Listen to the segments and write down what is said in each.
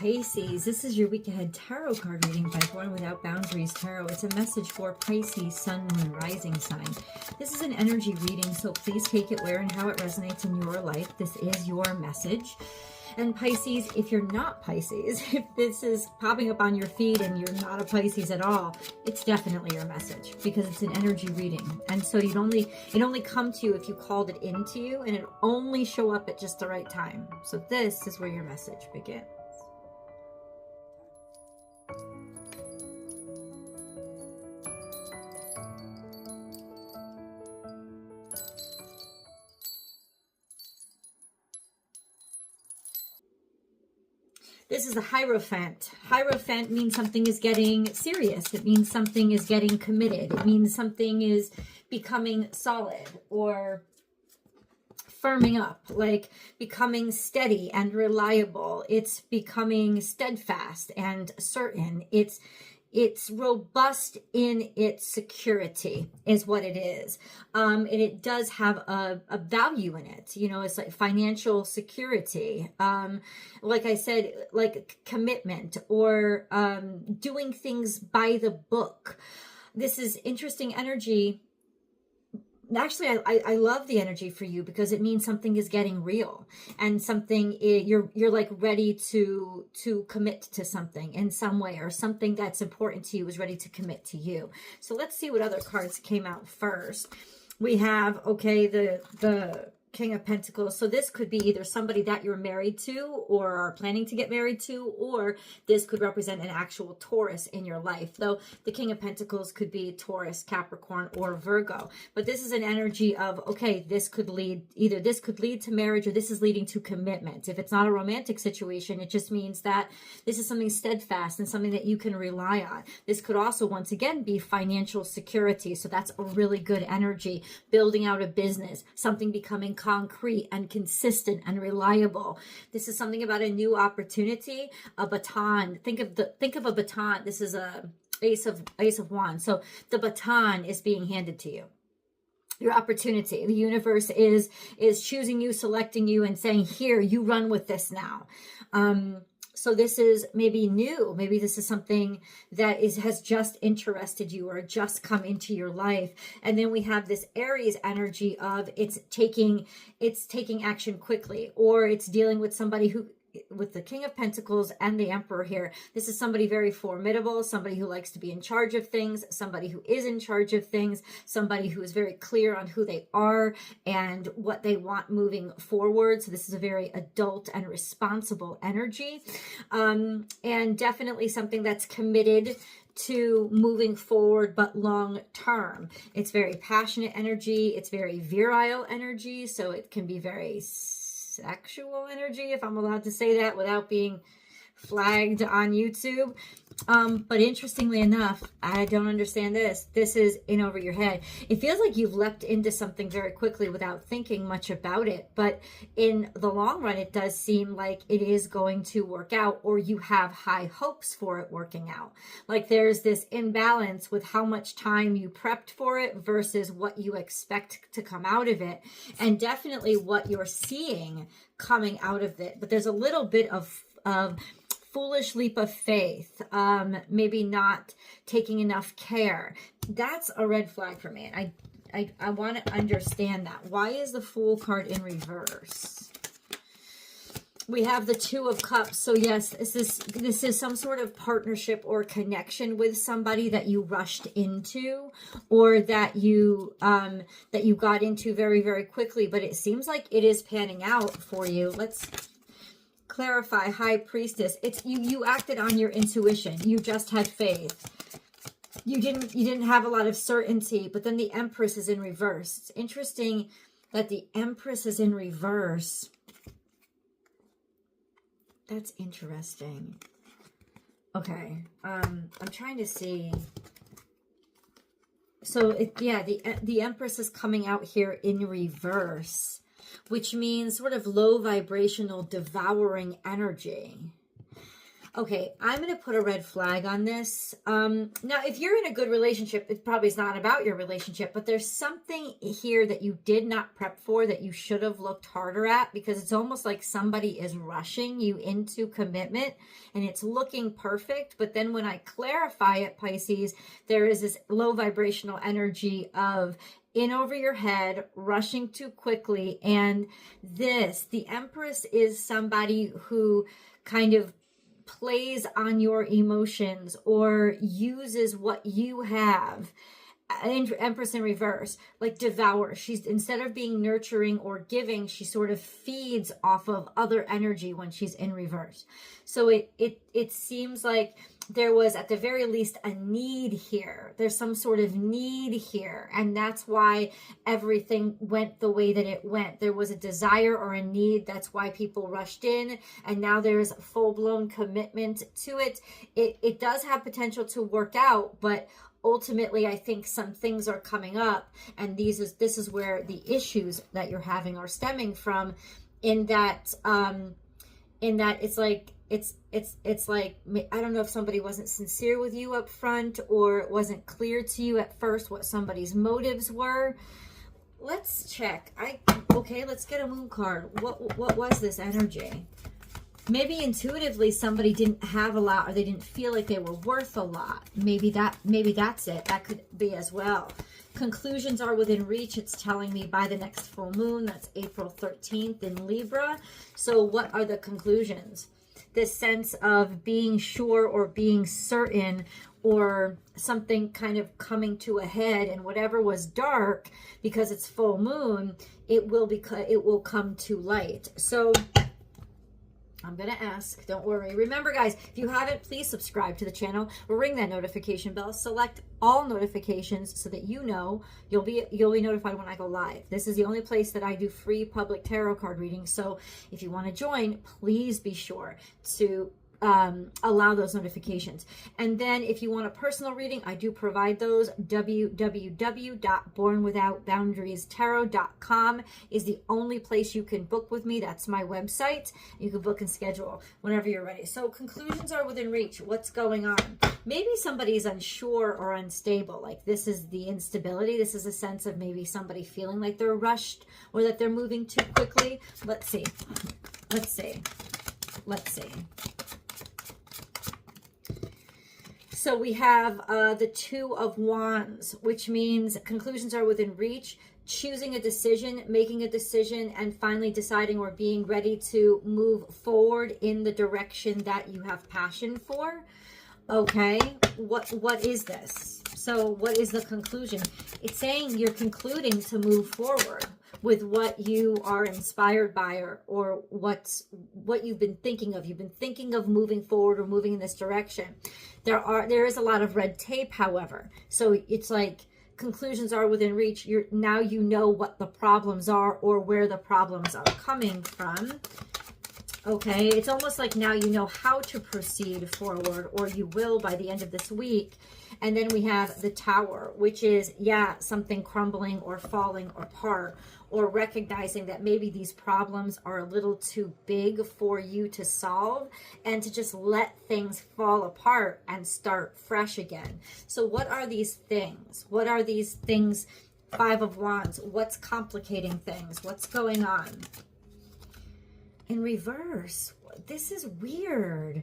Pisces, this is your week ahead tarot card reading by Born Without Boundaries Tarot. It's a message for Pisces, Sun, Moon, Rising sign. This is an energy reading, so please take it where and how it resonates in your life. This is your message. And Pisces, if you're not Pisces, if this is popping up on your feed and you're not a Pisces at all, it's definitely your message because it's an energy reading. And so it only come to you if you called it into you, and it only show up at just the right time. So this is where your message begins. This is the Hierophant. Hierophant means something is getting serious. It means something is getting committed. It means something is becoming solid or firming up, like becoming steady and reliable. It's becoming steadfast and certain. It's robust in its security is what it is. And it does have a value in it. You know, it's like financial security. Like I said, like commitment or doing things by the book. This is interesting energy. Actually, I love the energy for you because it means something is getting real and something you're like ready to commit to something in some way, or something that's important to you is ready to commit to you. So let's see what other cards came out first. We have, okay, the King of Pentacles. So this could be either somebody that you're married to or are planning to get married to, or this could represent an actual Taurus in your life. Though the King of Pentacles could be Taurus, Capricorn, or Virgo. But this is an energy of, okay, this could lead to marriage, or this is leading to commitment. If it's not a romantic situation, it just means that this is something steadfast and something that you can rely on. This could also, once again, be financial security. So that's a really good energy. Building out a business, something becoming concrete and consistent and reliable. This is something about a new opportunity, a baton. Think of a baton. This is a ace of wands. So the baton is being handed to you. Your opportunity. The universe is choosing you, selecting you, and saying, here, you run with this now. So this is maybe new. Maybe this is something that has just interested you or just come into your life. And then we have this Aries energy of it's taking action quickly, or it's dealing with somebody who, with the King of Pentacles and the Emperor here, this is somebody very formidable, somebody who likes to be in charge of things, somebody who is in charge of things, somebody who is very clear on who they are and what they want moving forward. So this is a very adult and responsible energy, and definitely something that's committed to moving forward, but long term. It's very passionate energy. It's very virile energy. So it can be very sexual energy, if I'm allowed to say that without being flagged on YouTube. But interestingly enough, I don't understand this. This is in over your head. It feels like you've leapt into something very quickly without thinking much about it. But in the long run, it does seem like it is going to work out, or you have high hopes for it working out. Like there's this imbalance with how much time you prepped for it versus what you expect to come out of it. And definitely what you're seeing coming out of it. But there's a little bit of foolish leap of faith, maybe not taking enough care. That's a red flag for me. I want to understand that. Why is the Fool card in reverse? We have the Two of Cups. So yes, this is some sort of partnership or connection with somebody that you rushed into, or that you got into very, very quickly. But it seems like it is panning out for you. Let's clarify. High Priestess. It's you acted on your intuition. You just had faith. You didn't have a lot of certainty, but then the Empress is in reverse. It's interesting that the Empress is in reverse. That's interesting. Okay. I'm trying to see. So the Empress is coming out here in reverse, which means sort of low vibrational devouring energy. Okay, I'm going to put a red flag on this. Now, if you're in a good relationship, it probably is not about your relationship, but there's something here that you did not prep for that you should have looked harder at, because it's almost like somebody is rushing you into commitment and it's looking perfect. But then when I clarify it, Pisces, there is this low vibrational energy of in over your head, rushing too quickly. And the Empress is somebody who kind of plays on your emotions or uses what you have. Empress in reverse, like devour. She's, instead of being nurturing or giving, she sort of feeds off of other energy when she's in reverse. So it seems like there was at the very least a need here. There's some sort of need here. And that's why everything went the way that it went. There was a desire or a need. That's why people rushed in. And now there's full-blown commitment to it. It does have potential to work out, but ultimately, I think some things are coming up, and this is where the issues that you're having are stemming from, in that it's like I don't know if somebody wasn't sincere with you up front, or it wasn't clear to you at first what somebody's motives were. Let's check. Okay, let's get a moon card. What was this energy? Maybe intuitively somebody didn't have a lot, or they didn't feel like they were worth a lot. Maybe that's it. That could be as well. Conclusions are within reach. It's telling me by the next full moon. That's April 13th in Libra. So what are the conclusions? This sense of being sure or being certain, or something kind of coming to a head, and whatever was dark, because it's full moon, it will come to light. So I'm going to ask, don't worry. Remember, guys, if you haven't, please subscribe to the channel, ring that notification bell, select all notifications so that you know you'll be notified when I go live. This is the only place that I do free public tarot card readings. So if you want to join, please be sure to allow those notifications. And then if you want a personal reading, I do provide those. www.bornwithoutboundariestarot.com is the only place you can book with me. That's my website. You can book and schedule whenever you're ready. So conclusions are within reach. What's going on? Maybe somebody's unsure or unstable. Like, this is the instability. This is a sense of maybe somebody feeling like they're rushed, or that they're moving too quickly. Let's see. So we have the Two of Wands, which means conclusions are within reach, choosing a decision, making a decision, and finally deciding or being ready to move forward in the direction that you have passion for. Okay, what is this? So what is the conclusion? It's saying you're concluding to move forward with what you are inspired by, or what you've been thinking of. You've been thinking of moving forward or moving in this direction. There is a lot of red tape, however. So it's like conclusions are within reach. Now you know what the problems are, or where the problems are coming from. Okay, it's almost like now you know how to proceed forward, or you will by the end of this week. And then we have the Tower, which is, yeah, something crumbling or falling apart, or recognizing that maybe these problems are a little too big for you to solve, and to just let things fall apart and start fresh again. So what are these things? What are these things? Five of Wands. What's complicating things? What's going on? In reverse, this is weird.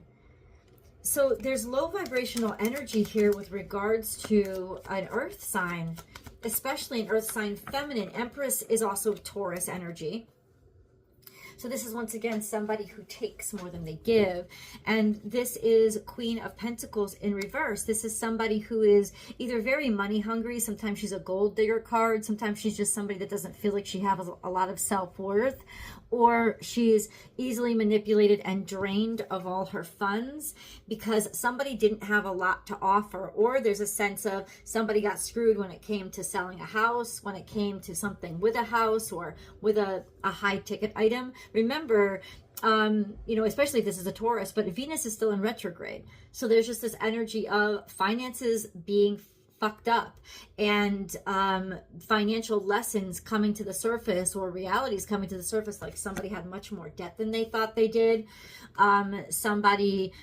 So there's low vibrational energy here with regards to an earth sign, especially an earth sign feminine. Empress is also Taurus energy. So this is once again somebody who takes more than they give. And this is Queen of Pentacles in reverse. This is somebody who is either very money hungry. Sometimes she's a gold digger card. Sometimes she's just somebody that doesn't feel like she has a lot of self-worth. Or she's easily manipulated and drained of all her funds because somebody didn't have a lot to offer. Or there's a sense of somebody got screwed when it came to selling a house, when it came to something with a house, or with a high ticket item. Remember, especially if this is a Taurus, but Venus is still in retrograde. So there's just this energy of finances being fucked up, and financial lessons coming to the surface, or realities coming to the surface, like somebody had much more debt than they thought they did. Somebody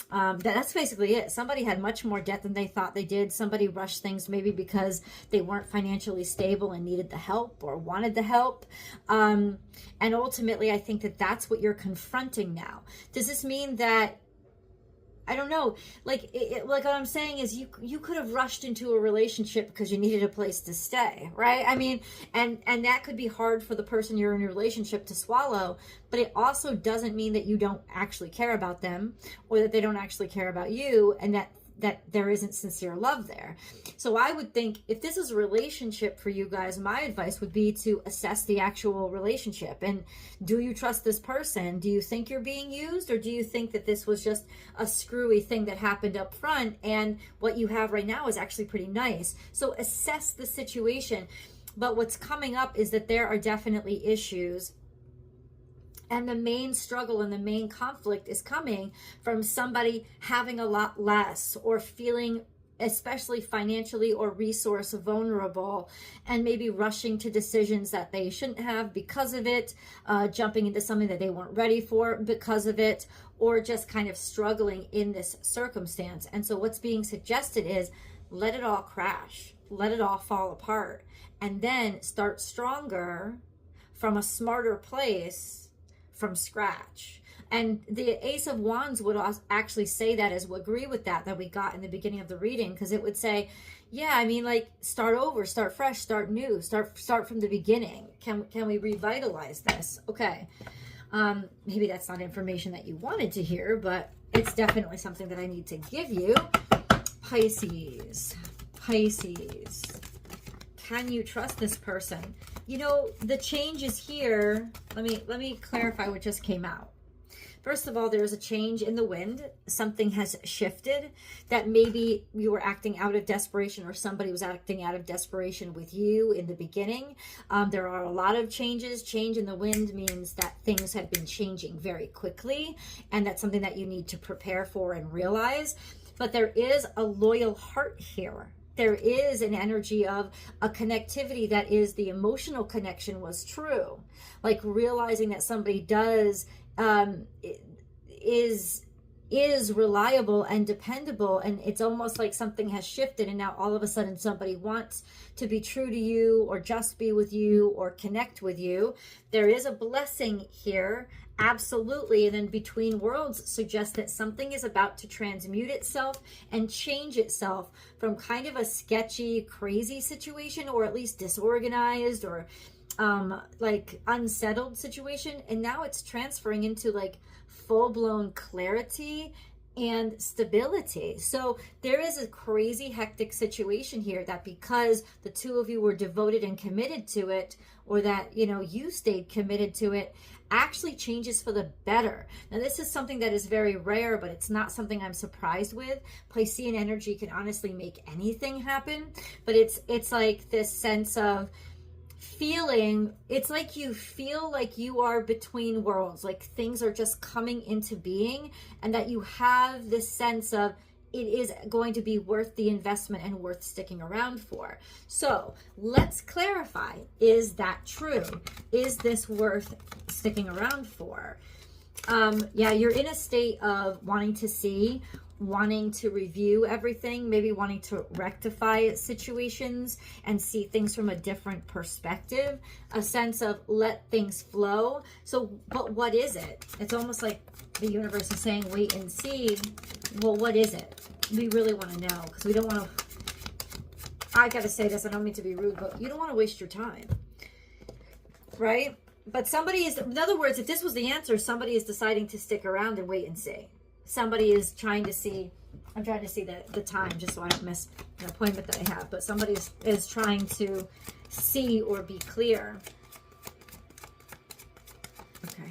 That's basically it. Somebody had much more debt than they thought they did. Somebody rushed things maybe because they weren't financially stable and needed the help or wanted the help. And ultimately, I think that that's what you're confronting now. Does this mean that, I don't know, like like what I'm saying is you could have rushed into a relationship because you needed a place to stay, right? I mean, and that could be hard for the person you're in a relationship to swallow, but it also doesn't mean that you don't actually care about them or that they don't actually care about you, and that there isn't sincere love there. So I would think if this is a relationship for you guys, my advice would be to assess the actual relationship. And do you trust this person? Do you think you're being used? Or do you think that this was just a screwy thing that happened up front and what you have right now is actually pretty nice? So assess the situation. But what's coming up is that there are definitely issues. And the main struggle and the main conflict is coming from somebody having a lot less or feeling especially financially or resource vulnerable and maybe rushing to decisions that they shouldn't have because of it, jumping into something that they weren't ready for because of it, or just kind of struggling in this circumstance. And so what's being suggested is let it all crash, let it all fall apart, and then start stronger from a smarter place from scratch. And the Ace of Wands would actually say that, as we agree with that we got in the beginning of the reading, because it would say, yeah, I mean, like, start over, start fresh, start new, start from the beginning. Can we revitalize this? Okay. Maybe that's not information that you wanted to hear, but it's definitely something that I need to give you. Pisces. Can you trust this person? You know, the change is here. Let me clarify what just came out. First of all, there's a change in the wind. Something has shifted, that maybe you were acting out of desperation or somebody was acting out of desperation with you in the beginning. There are a lot of changes. Change in the wind means that things have been changing very quickly, and that's something that you need to prepare for and realize. But there is a loyal heart here. There is an energy of a connectivity that is the emotional connection was true. Like realizing that somebody is reliable and dependable, and it's almost like something has shifted and now all of a sudden somebody wants to be true to you or just be with you or connect with you. There is a blessing here. Absolutely. And then between worlds suggests that something is about to transmute itself and change itself from kind of a sketchy, crazy situation, or at least disorganized or like unsettled situation. And now it's transferring into like full-blown clarity and stability. So there is a crazy, hectic situation here that because the two of you were devoted and committed to it, or that, you know, you stayed committed to it, actually changes for the better. Now, this is something that is very rare, but it's not something I'm surprised with. Piscean energy can honestly make anything happen, but it's like this sense of feeling, it's like you feel like you are between worlds, like things are just coming into being, and that you have this sense of it is going to be worth the investment and worth sticking around for. So let's clarify, is that true? Is this worth sticking around for? Yeah, you're in a state of wanting to see, wanting to review everything, maybe wanting to rectify situations and see things from a different perspective, a sense of let things flow. So, but what is it? It's almost like the universe is saying, wait and see. Well, what is it? We really want to know, because we don't want to, I got to say this, I don't mean to be rude, but you don't want to waste your time, right? But somebody is, in other words, if this was the answer, somebody is deciding to stick around and wait and see. Somebody is trying to see, I'm trying to see the time just so I don't miss an appointment that I have, but somebody is trying to see or be clear. Okay.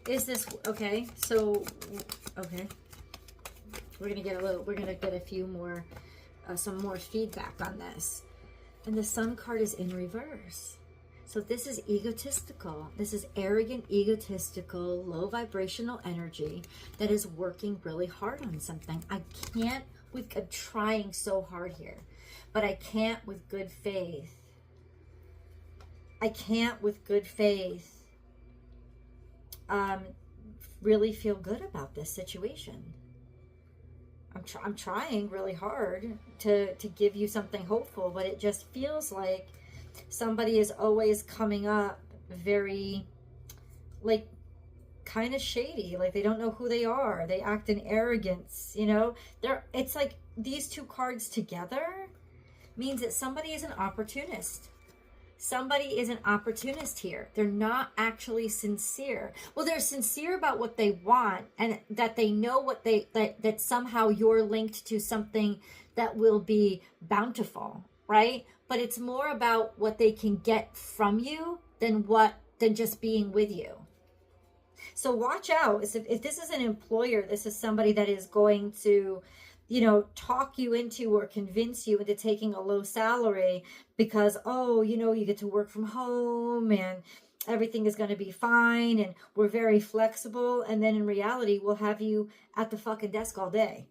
Is this, okay, so, okay. We're going to get a few more, some more feedback on this. And the Sun card is in reverse. So this is egotistical. This is arrogant, egotistical, low vibrational energy that is working really hard on something. I'm trying so hard here, but I can't with good faith. really feel good about this situation. I'm trying really hard to give you something hopeful, but it just feels like somebody is always coming up very, like, kind of shady, like they don't know who they are. They act in arrogance, you know. It's like these two cards together means that somebody is an opportunist. Somebody is an opportunist here. They're not actually sincere. Well, they're sincere about what they want, and that they know what that somehow you're linked to something that will be bountiful, right? But it's more about what they can get from you than just being with you. So watch out. If this is an employer, this is somebody that is going to, you know, talk you into or convince you into taking a low salary because, oh, you know, you get to work from home and everything is going to be fine and we're very flexible. And then in reality, we'll have you at the fucking desk all day,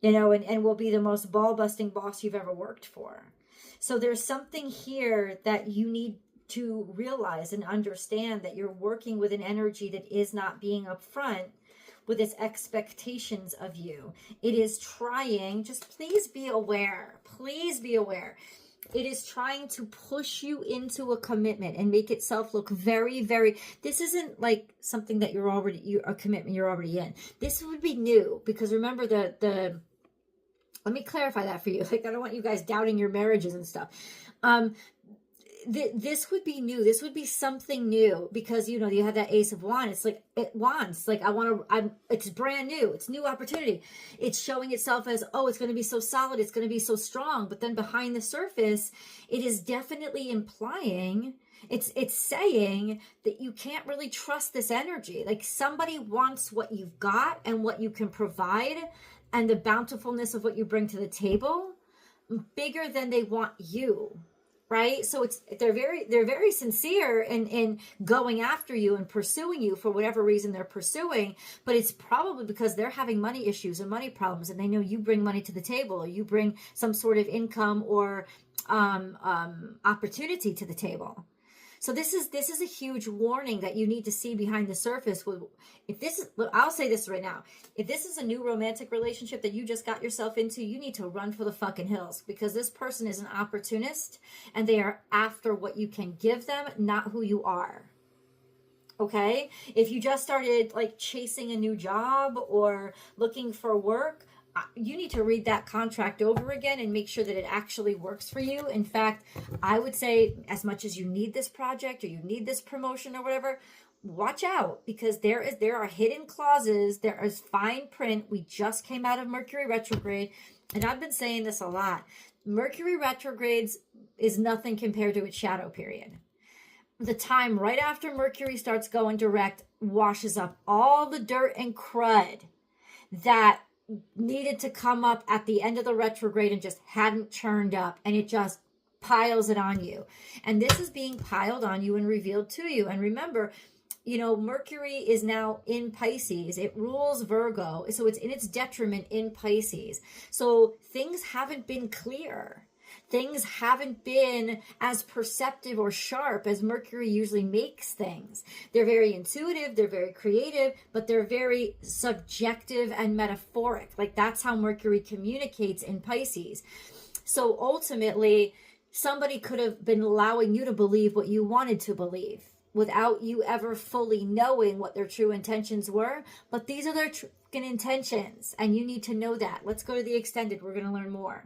you know, and we'll be the most ball-busting boss you've ever worked for. So there's something here that you need to realize and understand, that you're working with an energy that is not being upfront with its expectations of you. It is trying, just please be aware. Please be aware. It is trying to push you into a commitment and make itself look very, very, this isn't like something that a commitment you're already in. This would be new, because remember let me clarify that for you. Like, I don't want you guys doubting your marriages and stuff. This would be new. This would be something new, because, you know, you have that Ace of Wands. It's like, it's brand new. It's new opportunity. It's showing itself as, oh, it's going to be so solid. It's going to be so strong. But then behind the surface, it is definitely implying, it's saying that you can't really trust this energy. Like, somebody wants what you've got and what you can provide and the bountifulness of what you bring to the table bigger than they want you. Right? So they're very sincere in going after you and pursuing you for whatever reason they're pursuing, but it's probably because they're having money issues and money problems, and they know you bring money to the table, or you bring some sort of income or opportunity to the table. So this is a huge warning that you need to see behind the surface. I'll say this right now. If this is a new romantic relationship that you just got yourself into, you need to run for the fucking hills, because this person is an opportunist and they are after what you can give them, not who you are. Okay? If you just started like chasing a new job or looking for work, you need to read that contract over again and make sure that it actually works for you. In fact, I would say, as much as you need this project or you need this promotion or whatever, watch out, because there are hidden clauses. There is fine print. We just came out of Mercury retrograde, and I've been saying this a lot. Mercury retrogrades is nothing compared to its shadow period. The time right after Mercury starts going direct washes up all the dirt and crud that needed to come up at the end of the retrograde and just hadn't churned up, and it just piles it on you. And this is being piled on you and revealed to you. And remember, you know, Mercury is now in Pisces. It rules Virgo, so it's in its detriment in Pisces. So things haven't been clear. Things haven't been as perceptive or sharp as Mercury usually makes things. They're very intuitive, they're very creative, but they're very subjective and metaphoric. Like, that's how Mercury communicates in Pisces. So ultimately, somebody could have been allowing you to believe what you wanted to believe without you ever fully knowing what their true intentions were. But these are their intentions, and you need to know that. Let's go to the extended. We're going to learn more.